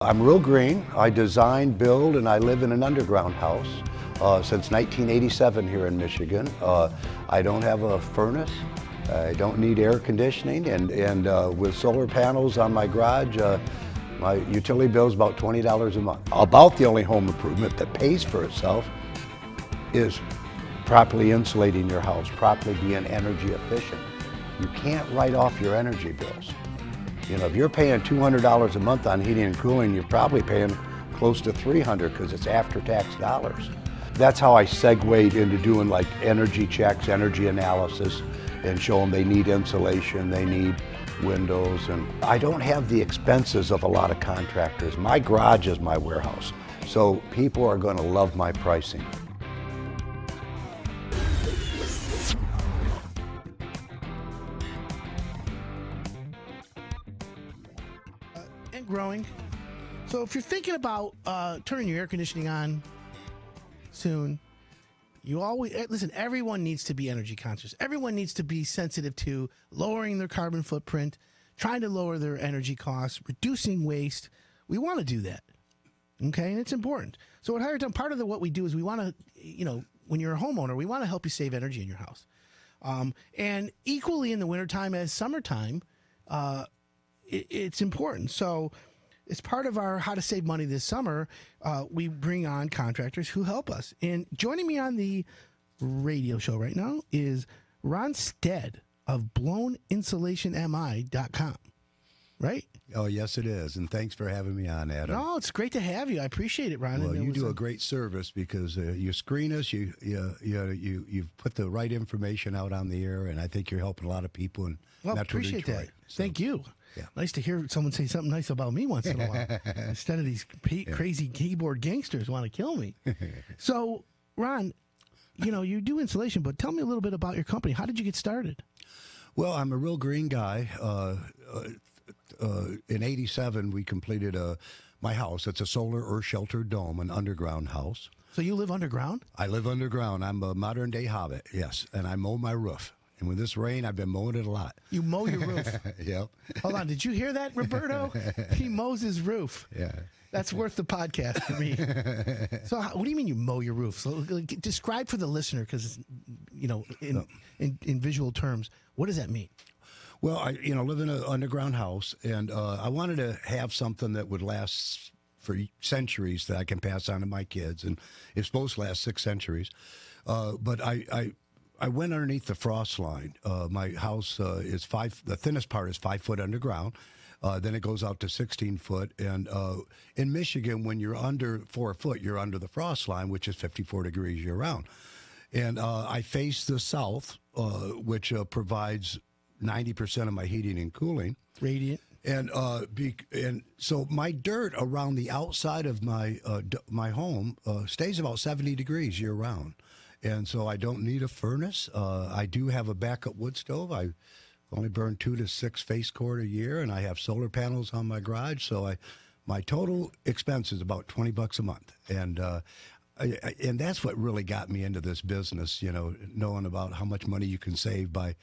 I'm real green. I design, build, and I live in an underground house since 1987 here in Michigan. I don't have a furnace. I don't need air conditioning, and with solar panels on my garage, my utility bill is about $20 a month. About the only home improvement that pays for itself is properly insulating your house, properly being energy efficient. You can't write off your energy bills. You know, if you're paying $200 a month on heating and cooling, you're probably paying close to $300 because it's after-tax dollars. That's how I segued into doing like energy checks, energy analysis, and show them they need insulation, they need windows, and I don't have the expenses of a lot of contractors. My garage is my warehouse, so people are going to love my pricing. And growing. So if you're thinking about turning your air conditioning on soon, you always listen. Everyone needs to be energy conscious. Everyone needs to be sensitive to lowering their carbon footprint, trying to lower their energy costs, reducing waste. We want to do that, okay, and it's important. So at Higher Town, part of what we do is we want to, when you're a homeowner, we want to help you save energy in your house, and equally in the wintertime as summertime. It's important. So as part of our How to Save Money this summer, we bring on contractors who help us. And joining me on the radio show right now is Ron Stead of blowninsulationmi.com, right? Oh, yes, it is. And thanks for having me on, Adam. No, it's great to have you. I appreciate it, Ron. Well, you do a great service because you screen us, you've put the right information out on the air, and I think you're helping a lot of people in Metro appreciate Detroit. that. Thank you. Yeah. Nice to hear someone say something nice about me once in a while instead of these crazy keyboard gangsters want to kill me. So, Ron, you do insulation, but tell me a little bit about your company. How did you get started? Well, I'm a real green guy. In '87, we completed my house. It's a solar earth shelter dome, an underground house. So you live underground? I live underground. I'm a modern day hobbit, yes, and I mow my roof. And with this rain, I've been mowing it a lot. You mow your roof? Yep. Hold on. Did you hear that, Roberto? He mows his roof. Yeah. That's worth the podcast for me. So what do you mean you mow your roof? So describe for the listener, because, in visual terms, what does that mean? Well, I live in an underground house, and I wanted to have something that would last for centuries that I can pass on to my kids, and it's supposed to last 6 centuries. But I went underneath the frost line. My house is the thinnest part is 5 foot underground. Then it goes out to 16 foot. And in Michigan, when you're under 4 foot, you're under the frost line, which is 54 degrees year round. And I face the south, which provides 90% of my heating and cooling. Radiant. And so my dirt around the outside of my home stays about 70 degrees year round. And so I don't need a furnace. I do have a backup wood stove. I only burn 2 to 6 face cord a year, and I have solar panels on my garage. So my total expense is about $20 a month, and that's what really got me into this business. Knowing about how much money you can save by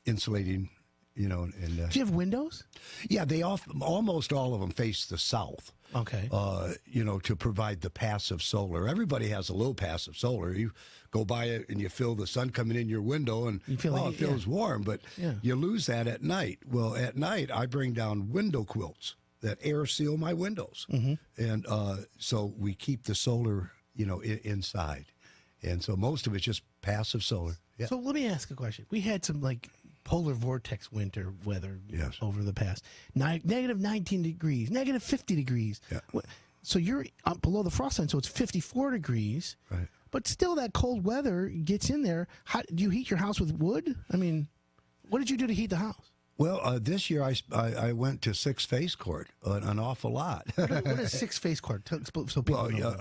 insulating. Do you have windows? Yeah, almost all of them face the south. Okay. To provide the passive solar. Everybody has a little passive solar. You go by it and you feel the sun coming in your window and it feels warm, but you lose that at night. Well, at night I bring down window quilts that air seal my windows. Mm-hmm. And so we keep the solar, inside. And so most of it's just passive solar. Yeah. So let me ask a question. We had some polar vortex winter weather over the past negative 19 degrees, negative 50 degrees. Yeah. So you're up below the frost line, so it's 54 degrees. Right. But still, that cold weather gets in there. How do you heat your house with wood? I mean, what did you do to heat the house? Well, this year I went to 6 face cord, an awful lot. What is 6 face cord? So people know.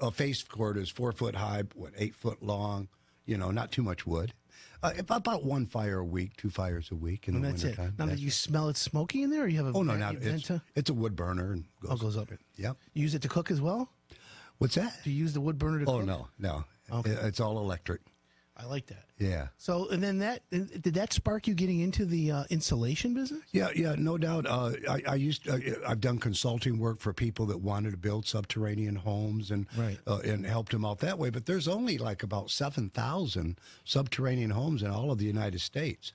A face cord is 4 foot high, 8 foot long. Not too much wood. About 1 fire a week, 2 fires a week in the wintertime. Now, did you smell it smoky in there, or you have a? Oh no, it's a wood burner and goes up. Yep. You use it to cook as well? What's that? Do you use the wood burner to cook? Oh no. Okay. It's all electric. I like that. Yeah. So, and then did that spark you getting into the insulation business? Yeah, no doubt. I've done consulting work for people that wanted to build subterranean homes and Right. And helped them out that way. But there's only like about 7,000 subterranean homes in all of the United States.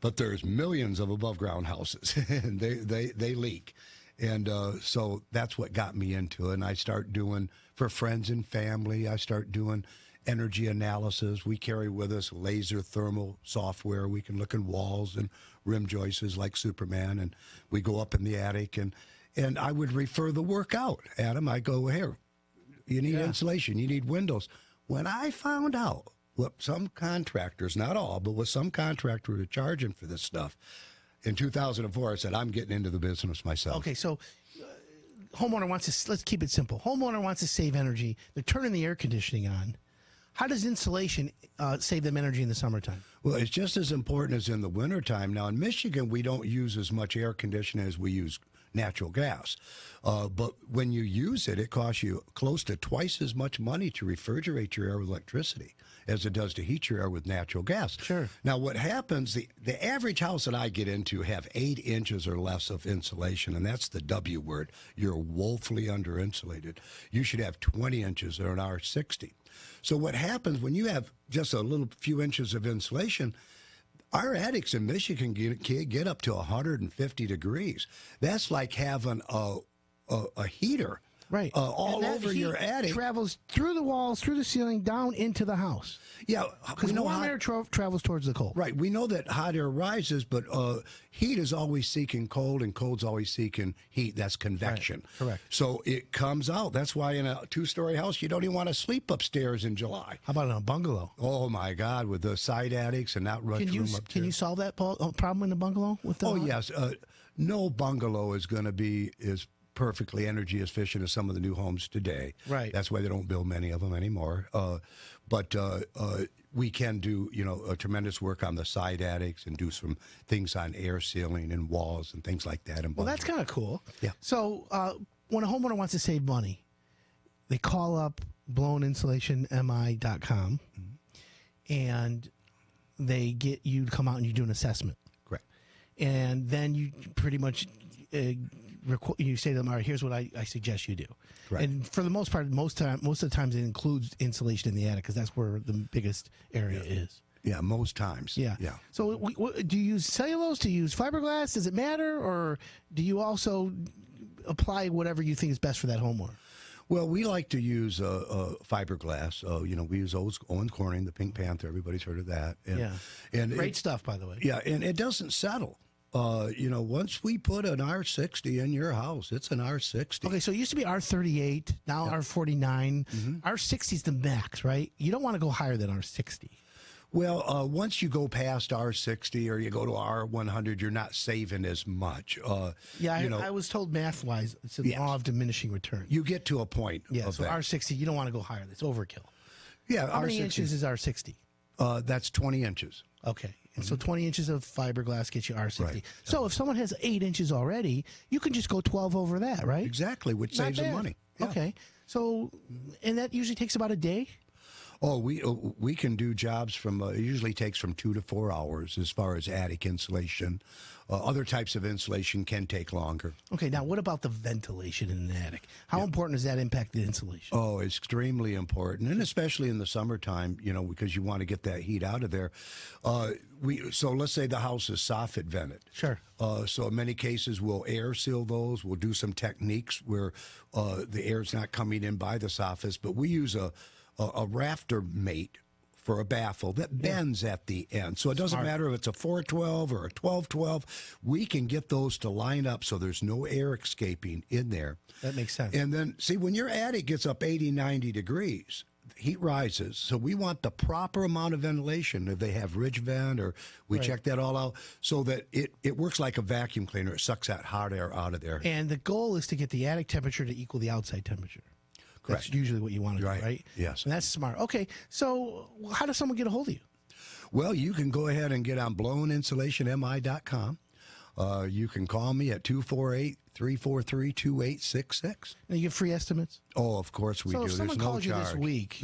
But there's millions of above ground houses, and they leak. And so that's what got me into it. And I start doing, for friends and family, I start doing energy analysis. We carry with us laser thermal software. We can look in walls and rim joists like Superman, and we go up in the attic, and I would refer the work out. Adam, I go, here, you need insulation, you need windows. When I found out what some contractors, not all, but what some contractors are charging for this stuff, in 2004, I said, I'm getting into the business myself. Okay, so homeowner wants to, let's keep it simple. Homeowner wants to save energy. They're turning the air conditioning on. How does insulation save them energy in the summertime? Well, it's just as important as in the wintertime. Now, in Michigan, we don't use as much air conditioning as we use natural gas. But when you use it, it costs you close to twice as much money to refrigerate your air with electricity as it does to heat your air with natural gas. Sure. Now, what happens, the average house that I get into have 8 inches or less of insulation, and that's the W word. You're woefully under-insulated. You should have 20 inches or an R60. So what happens when you have just a little few inches of insulation, our attics in Michigan get up to 150 degrees. That's like having a heater Right. all over your attic. Travels through the walls, through the ceiling, down into the house. Yeah, Because warm air travels towards the cold. Right. We know that hot air rises, but heat is always seeking cold, and cold's always seeking heat. That's convection. Right. Correct. So it comes out. That's why in a 2-story house, you don't even want to sleep upstairs in July. How about in a bungalow? Oh, my God, with the side attics and not much room up Can you solve that problem in the bungalow? Yes. No bungalow is going to be as perfectly energy efficient as some of the new homes today. Right. That's why they don't build many of them anymore. But we can do, a tremendous work on the side attics and do some things on air sealing and walls and things like that. Well, that's kind of cool. Yeah. So when a homeowner wants to save money, they call up blowoninsulationmi.com and they get you to come out and you do an assessment. Correct. And then you pretty much you say to them, all right, here's what I suggest you do. Right. And for the most part, most of the times it includes insulation in the attic because that's where the biggest area is. Yeah, most times. Yeah. So do you use cellulose? Do you use fiberglass? Does it matter? Or do you also apply whatever you think is best for that homeowner? Well, we like to use fiberglass. We use Owens Corning, the Pink Panther. Everybody's heard of that. And Great stuff, by the way. Yeah, and it doesn't settle. Once we put an R60 in your house, it's an R60. Okay, so it used to be R38, now R49. R60 is the max, right? You don't want to go higher than R60. Well, once you go past R60 or you go to R100, you're not saving as much. I was told math-wise, it's the law of diminishing return. You get to a point of so that. R60, you don't want to go higher. That's overkill. Yeah, How R60, many inches is R60? That's 20 inches. Okay. And so 20 inches of fiberglass gets you R60. Right. So if someone has 8 inches already, you can just go 12 over that, right? Exactly, which Not saves them bad. money. Yeah. Okay. So, and that usually takes about a day? Oh, we can do jobs from, it usually takes from 2 to 4 hours as far as attic insulation. Other types of insulation can take longer. Okay, now what about the ventilation in an attic? How important does that impact the insulation? Oh, it's extremely important, and especially in the summertime, because you want to get that heat out of there. So let's say the house is soffit vented. Sure. So in many cases, we'll air seal those. We'll do some techniques where the air's not coming in by the soffits, but we use a rafter mate for a baffle that bends at the end. So it doesn't matter if it's a 412 or a 1212. We can get those to line up so there's no air escaping in there. That makes sense. And then, see, when your attic gets up 80, 90 degrees, heat rises. So we want the proper amount of ventilation. If they have ridge vent, or we check that all out so that it works like a vacuum cleaner. It sucks that hot air out of there. And the goal is to get the attic temperature to equal the outside temperature. Correct. That's usually what you want to do, right? Yes. And that's smart. Okay, so how does someone get a hold of you? Well, you can go ahead and get on blowoninsulationmi.com. You can call me at 248-343-2866. And you get free estimates? Oh, of course we do. So if someone There's no calls you charge. this week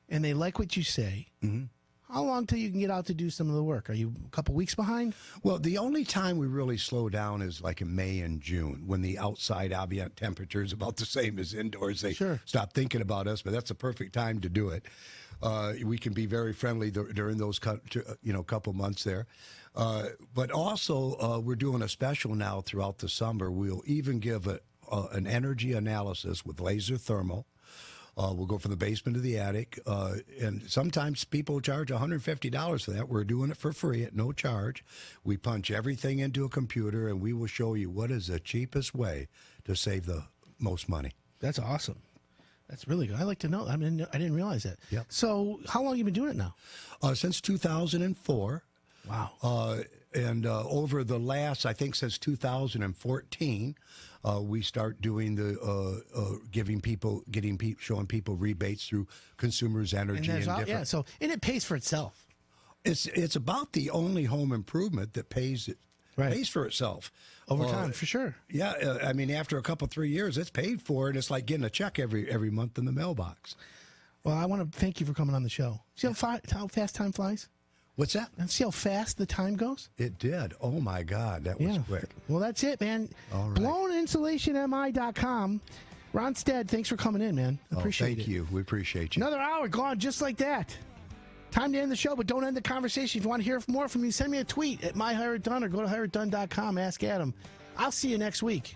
and they like what you say, how long till you can get out to do some of the work? Are you a couple weeks behind? Well, the only time we really slow down is like in May and June when the outside ambient temperature is about the same as indoors. They Sure. stop thinking about us, but that's a perfect time to do it. We can be very friendly during those couple months there. But also, we're doing a special now throughout the summer. We'll even give an energy analysis with laser thermal. We'll go from the basement to the attic, and sometimes people charge $150 for that. We're doing it for free at no charge. We punch everything into a computer, and we will show you what is the cheapest way to save the most money. That's awesome. That's really good. I like to know. I mean, I didn't realize that. Yep. So how long have you been doing it now? Since 2004. Wow. And over the last, I think since 2014, we start doing the showing people rebates through Consumers Energy and different. Yeah. So and it pays for itself. It's about the only home improvement that pays for itself Over time, for sure. Yeah, I mean, after a couple 3 years, it's paid for, and it's like getting a check every month in the mailbox. Well, I want to thank you for coming on the show. See how fast time flies? What's that? And see how fast the time goes? It did. Oh, my God. That was quick. Well, that's it, man. All right. BlownInsulationMI.com. Ron Stead, thanks for coming in, man. Appreciate it. Thank you. We appreciate you. Another hour gone just like that. Time to end the show, but don't end the conversation. If you want to hear more from me, send me a tweet at myhireitdone or go to hireitdone.com. Ask Adam. I'll see you next week.